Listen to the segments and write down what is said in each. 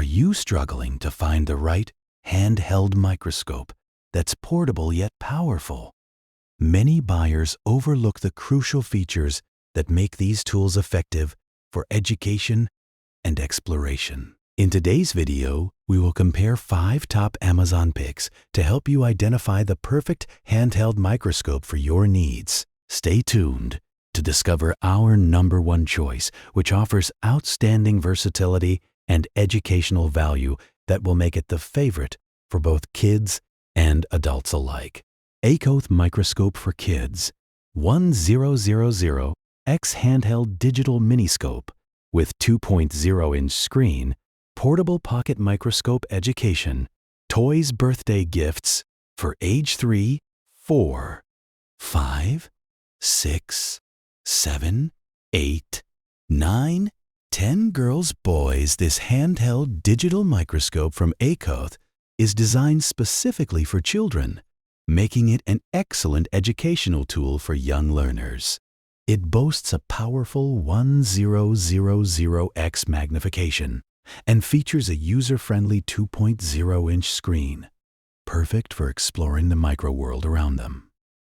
Are you struggling to find the right handheld microscope that's portable yet powerful? Many buyers overlook the crucial features that make these tools effective for education and exploration. In today's video, we will compare 5 top Amazon picks to help you identify the perfect handheld microscope for your needs. Stay tuned to discover our #1 choice, which offers outstanding versatility and educational value that will make it the favorite for both kids and adults alike. Acoath Microscope for Kids 1000X Handheld Digital Miniscope with 2.0-inch screen, portable pocket microscope education, toys birthday gifts for age 3, 4, 5, 6, 7, 8, 9, 10 girls, boys. This handheld digital microscope from Acoath is designed specifically for children, making it an excellent educational tool for young learners. It boasts a powerful 1000X magnification and features a user-friendly 2.0-inch screen, perfect for exploring the microworld around them.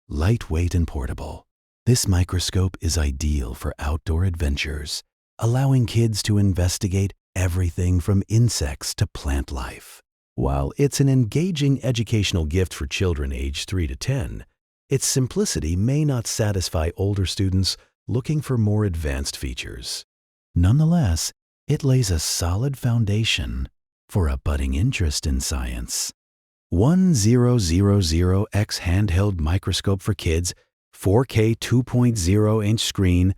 Lightweight and portable, this microscope is ideal for outdoor adventures, allowing kids to investigate everything from insects to plant life. While it's an engaging educational gift for children aged 3 to 10, its simplicity may not satisfy older students looking for more advanced features. Nonetheless, it lays a solid foundation for a budding interest in science. 1000X Handheld Microscope for Kids, 4K 2.0-inch screen,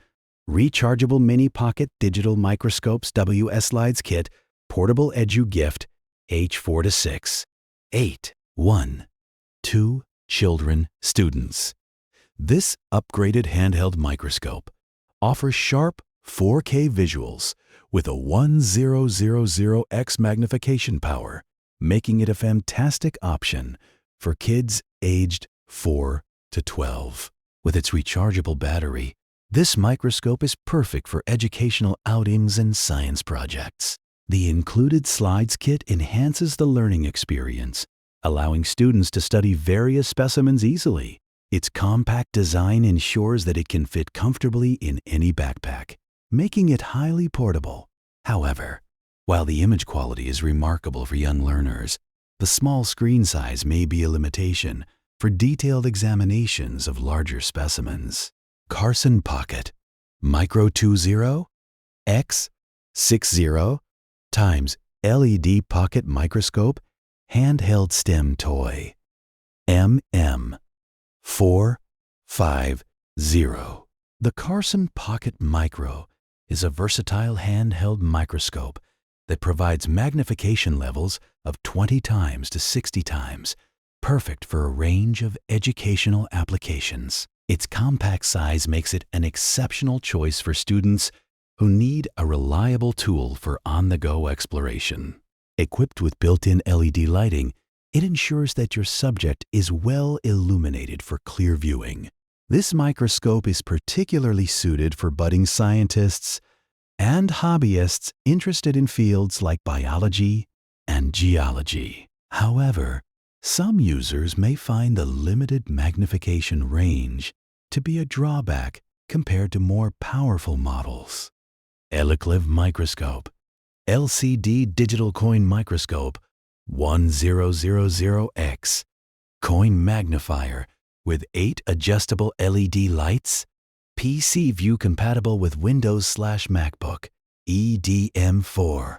rechargeable mini pocket digital microscopes WS Slides kit, portable edu gift, age 4 to 6, 8, 1, 2 children, students. This upgraded handheld microscope offers sharp 4K visuals with a 1000X magnification power, making it a fantastic option for kids aged 4 to 12. With its rechargeable battery, this microscope is perfect for educational outings and science projects. The included slides kit enhances the learning experience, allowing students to study various specimens easily. Its compact design ensures that it can fit comfortably in any backpack, making it highly portable. However, while the image quality is remarkable for young learners, the small screen size may be a limitation for detailed examinations of larger specimens. Carson Pocket Micro 20 x 60 times LED Pocket Microscope Handheld STEM Toy MM450. The Carson Pocket Micro is a versatile handheld microscope that provides magnification levels of 20 times to 60 times, perfect for a range of educational applications. Its compact size makes it an exceptional choice for students who need a reliable tool for on-the-go exploration. Equipped with built-in LED lighting, it ensures that your subject is well illuminated for clear viewing. This microscope is particularly suited for budding scientists and hobbyists interested in fields like biology and geology. However, some users may find the limited magnification range to be a drawback compared to more powerful models. Elikliv Microscope LCD Digital Coin Microscope 1000X Coin Magnifier with 8 adjustable LED lights, PC view compatible with Windows/MacBook, EDM4,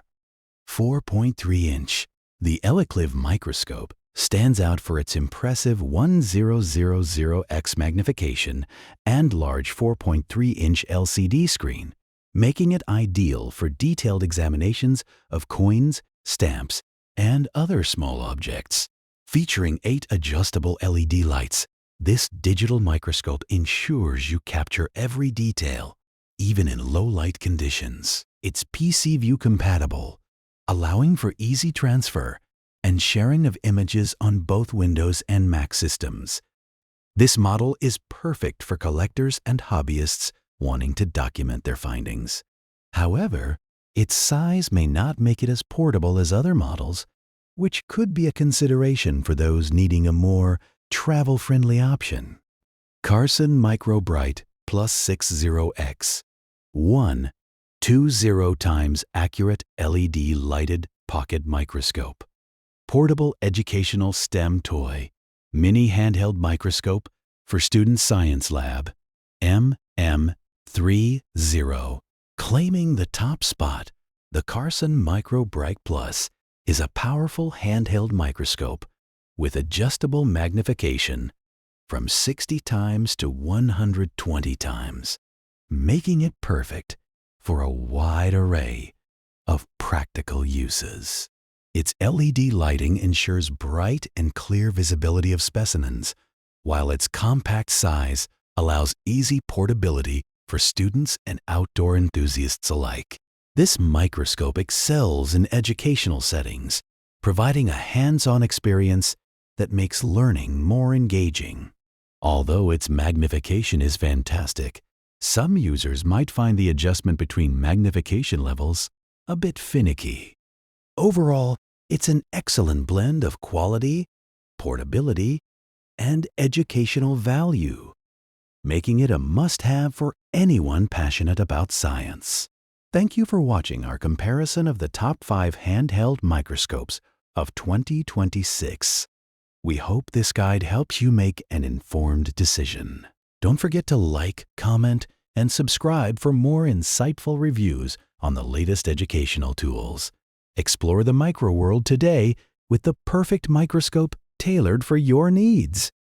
4.3-inch. The Elikliv microscope stands out for its impressive 1000X magnification and large 4.3-inch LCD screen, making it ideal for detailed examinations of coins, stamps, and other small objects. Featuring 8 adjustable LED lights, this digital microscope ensures you capture every detail, even in low-light conditions. It's PC view compatible, allowing for easy transfer and sharing of images on both Windows and Mac systems. This model is perfect for collectors and hobbyists wanting to document their findings. However, Its size may not make it as portable as other models, which could be a consideration for those needing a more travel-friendly option. Carson MicroBrite Plus 60X 1. 20 times accurate LED lighted pocket microscope. Portable educational STEM toy. Mini handheld microscope for student science lab. MM30. Claiming the top spot, the Carson MicroBrite Plus is a powerful handheld microscope with adjustable magnification from 60 times to 120 times, making it perfect for a wide array of practical uses. Its LED lighting ensures bright and clear visibility of specimens, while its compact size allows easy portability for students and outdoor enthusiasts alike. This microscope excels in educational settings, providing a hands-on experience that makes learning more engaging. Although its magnification is fantastic, some users might find the adjustment between magnification levels a bit finicky. Overall, it's an excellent blend of quality, portability, and educational value, making it a must-have for anyone passionate about science. Thank you for watching our comparison of the top 5 handheld microscopes of 2026. We hope this guide helps you make an informed decision. Don't forget to like, comment, and subscribe for more insightful reviews on the latest educational tools. Explore the micro world today with the perfect microscope tailored for your needs.